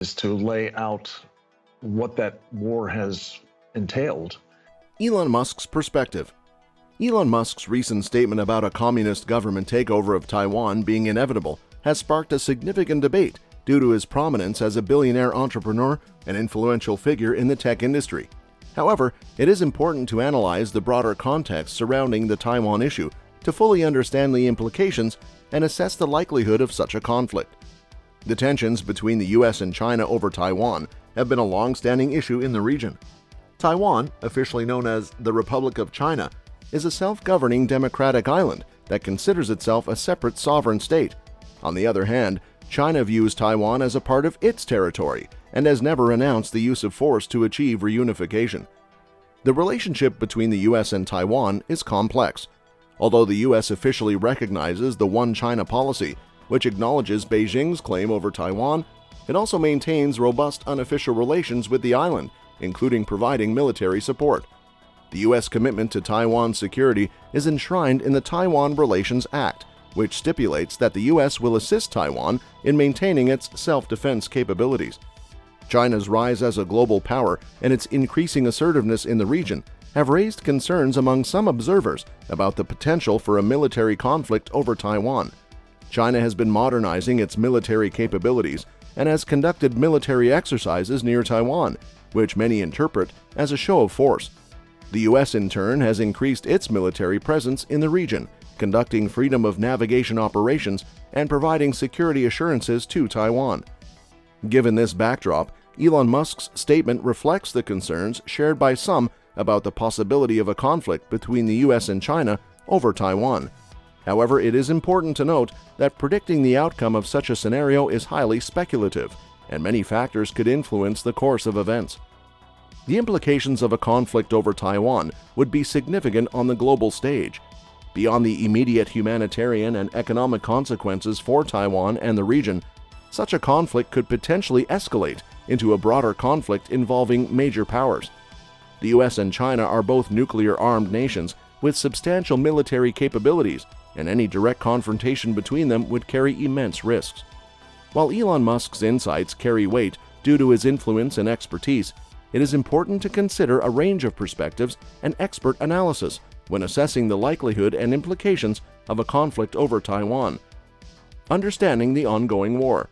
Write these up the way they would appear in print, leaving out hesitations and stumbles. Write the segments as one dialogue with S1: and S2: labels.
S1: is to lay out what that war has entailed.
S2: Elon Musk's perspective. Elon Musk's recent statement about a communist government takeover of Taiwan being inevitable has sparked a significant debate due to his prominence as a billionaire entrepreneur and influential figure in the tech industry. However, it is important to analyze the broader context surrounding the Taiwan issue to fully understand the implications and assess the likelihood of such a conflict. The tensions between the US and China over Taiwan have been a long-standing issue in the region. Taiwan, officially known as the Republic of China, is a self-governing democratic island that considers itself a separate sovereign state. On the other hand, China views Taiwan as a part of its territory and has never announced the use of force to achieve reunification. The relationship between the US and Taiwan is complex. Although the US officially recognizes the One China policy, which acknowledges Beijing's claim over Taiwan, it also maintains robust unofficial relations with the island, including providing military support. The U.S. commitment to Taiwan's security is enshrined in the Taiwan Relations Act, which stipulates that the U.S. will assist Taiwan in maintaining its self-defense capabilities. China's rise as a global power and its increasing assertiveness in the region have raised concerns among some observers about the potential for a military conflict over Taiwan. China has been modernizing its military capabilities and has conducted military exercises near Taiwan, which many interpret as a show of force. The U.S. in turn has increased its military presence in the region, conducting freedom of navigation operations and providing security assurances to Taiwan. Given this backdrop, Elon Musk's statement reflects the concerns shared by some about the possibility of a conflict between the U.S. and China over Taiwan. However, it is important to note that predicting the outcome of such a scenario is highly speculative, and many factors could influence the course of events. The implications of a conflict over Taiwan would be significant on the global stage. Beyond the immediate humanitarian and economic consequences for Taiwan and the region, such a conflict could potentially escalate into a broader conflict involving major powers. The US and China are both nuclear-armed nations with substantial military capabilities, and any direct confrontation between them would carry immense risks. While Elon Musk's insights carry weight due to his influence and expertise, it is important to consider a range of perspectives and expert analysis when assessing the likelihood and implications of a conflict over Taiwan. Understanding the ongoing war.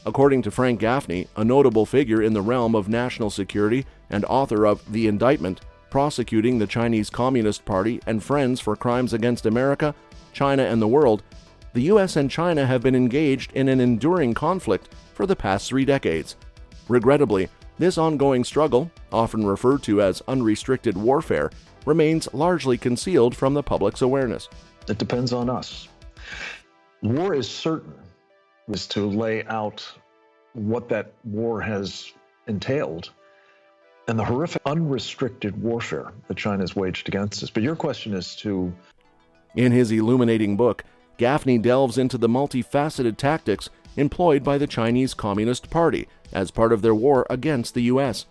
S2: According to Frank Gaffney, a notable figure in the realm of national security and author of The Indictment, prosecuting the Chinese Communist Party and Friends for Crimes Against America, China, and the World, the US and China have been engaged in an enduring conflict for the past 3 decades. Regrettably, this ongoing struggle, often referred to as unrestricted warfare, remains largely concealed from the public's awareness.
S1: It depends on us. War is certain, is to lay out what that war has entailed and the horrific unrestricted warfare that China has waged against us. But your question is to...
S2: In his illuminating book, Gaffney delves into the multifaceted tactics employed by the Chinese Communist Party as part of their war against the U.S.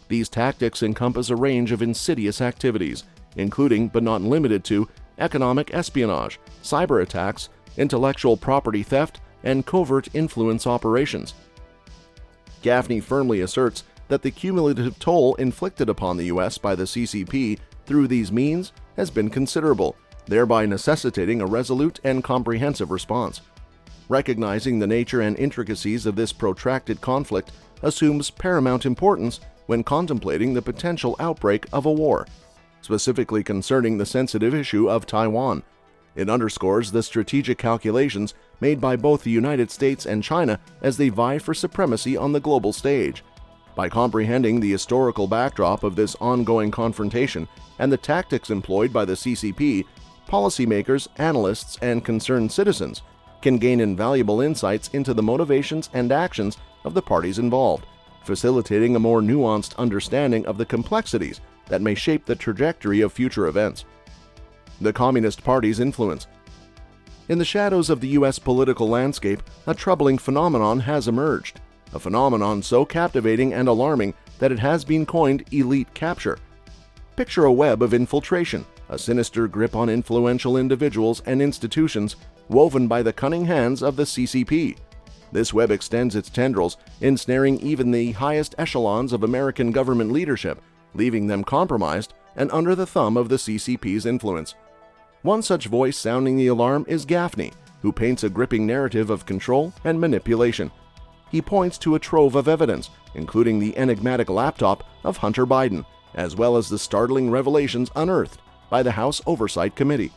S2: These tactics encompass a range of insidious activities, including but not limited to economic espionage, cyber attacks, intellectual property theft, and covert influence operations. Gaffney firmly asserts that the cumulative toll inflicted upon the U.S. by the CCP through these means has been considerable, thereby necessitating a resolute and comprehensive response. Recognizing the nature and intricacies of this protracted conflict assumes paramount importance when contemplating the potential outbreak of a war, specifically concerning the sensitive issue of Taiwan. It underscores the strategic calculations made by both the United States and China as they vie for supremacy on the global stage. By comprehending the historical backdrop of this ongoing confrontation and the tactics employed by the CCP, policymakers, analysts, and concerned citizens can gain invaluable insights into the motivations and actions of the parties involved, facilitating a more nuanced understanding of the complexities that may shape the trajectory of future events. The Communist Party's influence. In the shadows of the U.S. political landscape, a troubling phenomenon has emerged, a phenomenon so captivating and alarming that it has been coined elite capture. Picture a web of infiltration, a sinister grip on influential individuals and institutions woven by the cunning hands of the CCP. This web extends its tendrils, ensnaring even the highest echelons of American government leadership, leaving them compromised and under the thumb of the CCP's influence. One such voice sounding the alarm is Gaffney, who paints a gripping narrative of control and manipulation. He points to a trove of evidence, including the enigmatic laptop of Hunter Biden, as well as the startling revelations unearthed by the House Oversight Committee.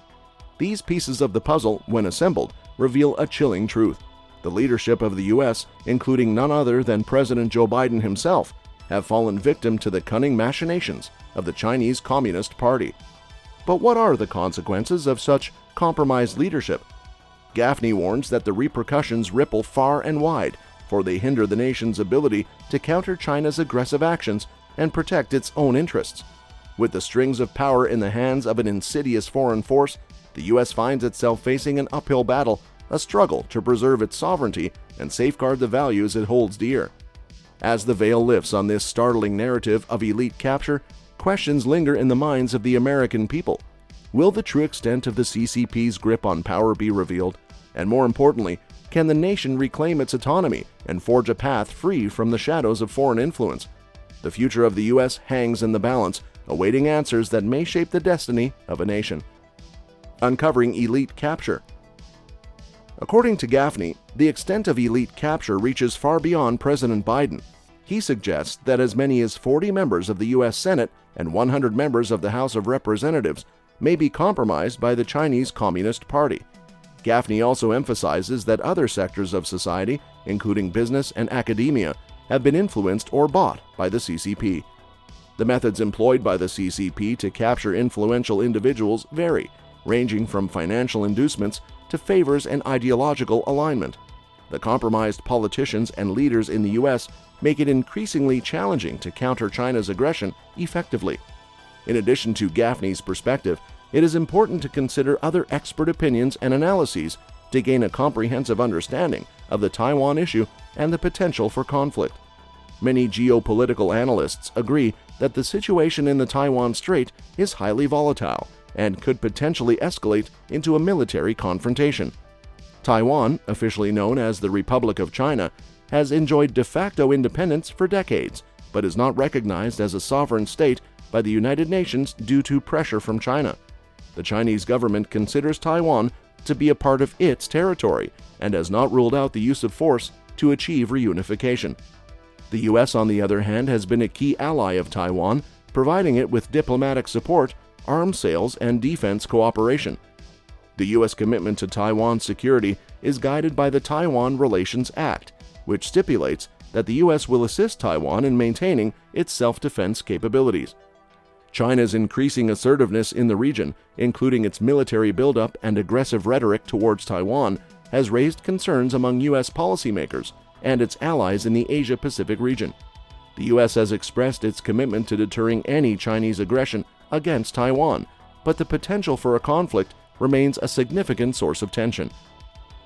S2: These pieces of the puzzle, when assembled, reveal a chilling truth. The leadership of the U.S., including none other than President Joe Biden himself, have fallen victim to the cunning machinations of the Chinese Communist Party. But what are the consequences of such compromised leadership? Gaffney warns that the repercussions ripple far and wide, for they hinder the nation's ability to counter China's aggressive actions and protect its own interests. With the strings of power in the hands of an insidious foreign force, the U.S. finds itself facing an uphill battle, a struggle to preserve its sovereignty and safeguard the values it holds dear. As the veil lifts on this startling narrative of elite capture, questions linger in the minds of the American people. Will the true extent of the CCP's grip on power be revealed? And more importantly, can the nation reclaim its autonomy and forge a path free from the shadows of foreign influence? The future of the U.S. hangs in the balance, awaiting answers that may shape the destiny of a nation. Uncovering elite capture. According to Gaffney, the extent of elite capture reaches far beyond President Biden. He suggests that as many as 40 members of the U.S. Senate and 100 members of the House of Representatives may be compromised by the Chinese Communist Party. Gaffney also emphasizes that other sectors of society, including business and academia, have been influenced or bought by the CCP. The methods employed by the CCP to capture influential individuals vary, ranging from financial inducements to favors and ideological alignment. The compromised politicians and leaders in the U.S. make it increasingly challenging to counter China's aggression effectively. In addition to Gaffney's perspective, it is important to consider other expert opinions and analyses to gain a comprehensive understanding of the Taiwan issue and the potential for conflict. Many geopolitical analysts agree that the situation in the Taiwan Strait is highly volatile and could potentially escalate into a military confrontation. Taiwan, officially known as the Republic of China, has enjoyed de facto independence for decades, but is not recognized as a sovereign state by the United Nations due to pressure from China. The Chinese government considers Taiwan to be a part of its territory and has not ruled out the use of force to achieve reunification. The U.S., on the other hand, has been a key ally of Taiwan, providing it with diplomatic support, arms sales, and defense cooperation. The U.S. commitment to Taiwan's security is guided by the Taiwan Relations Act, which stipulates that the U.S. will assist Taiwan in maintaining its self-defense capabilities. China's increasing assertiveness in the region, including its military buildup and aggressive rhetoric towards Taiwan, has raised concerns among U.S. policymakers and its allies in the Asia-Pacific region. The U.S. has expressed its commitment to deterring any Chinese aggression against Taiwan, but the potential for a conflict remains a significant source of tension.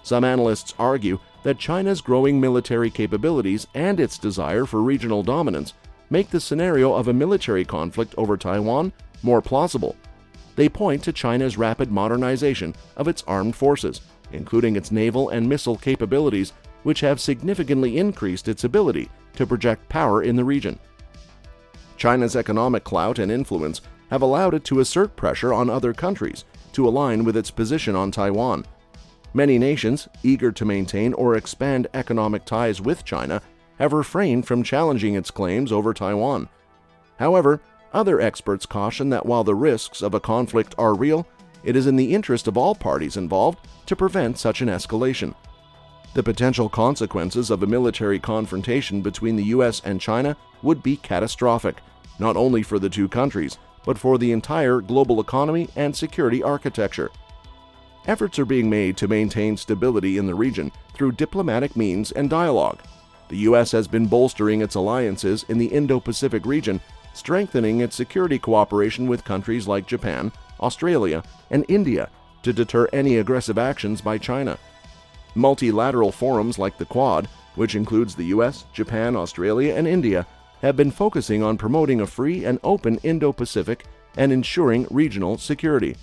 S2: Some analysts argue that China's growing military capabilities and its desire for regional dominance make the scenario of a military conflict over Taiwan more plausible. They point to China's rapid modernization of its armed forces, including its naval and missile capabilities, which have significantly increased its ability to project power in the region. China's economic clout and influence have allowed it to assert pressure on other countries to align with its position on Taiwan. Many nations, eager to maintain or expand economic ties with China, have refrained from challenging its claims over Taiwan. However, other experts caution that while the risks of a conflict are real, it is in the interest of all parties involved to prevent such an escalation. The potential consequences of a military confrontation between the U.S. and China would be catastrophic, not only for the two countries, but for the entire global economy and security architecture. Efforts are being made to maintain stability in the region through diplomatic means and dialogue. The U.S. has been bolstering its alliances in the Indo-Pacific region, strengthening its security cooperation with countries like Japan, Australia, and India to deter any aggressive actions by China. Multilateral forums like the Quad, which includes the U.S., Japan, Australia, and India, have been focusing on promoting a free and open Indo-Pacific and ensuring regional security.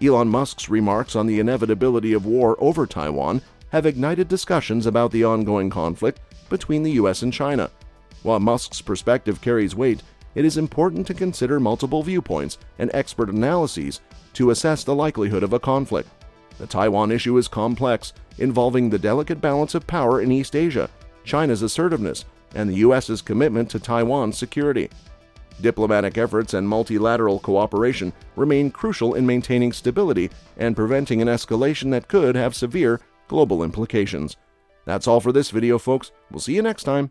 S2: Elon Musk's remarks on the inevitability of war over Taiwan have ignited discussions about the ongoing conflict between the US and China. While Musk's perspective carries weight, it is important to consider multiple viewpoints and expert analyses to assess the likelihood of a conflict. The Taiwan issue is complex, involving the delicate balance of power in East Asia, China's assertiveness, and the US's commitment to Taiwan's security. Diplomatic efforts and multilateral cooperation remain crucial in maintaining stability and preventing an escalation that could have severe global implications. That's all for this video, folks. We'll see you next time.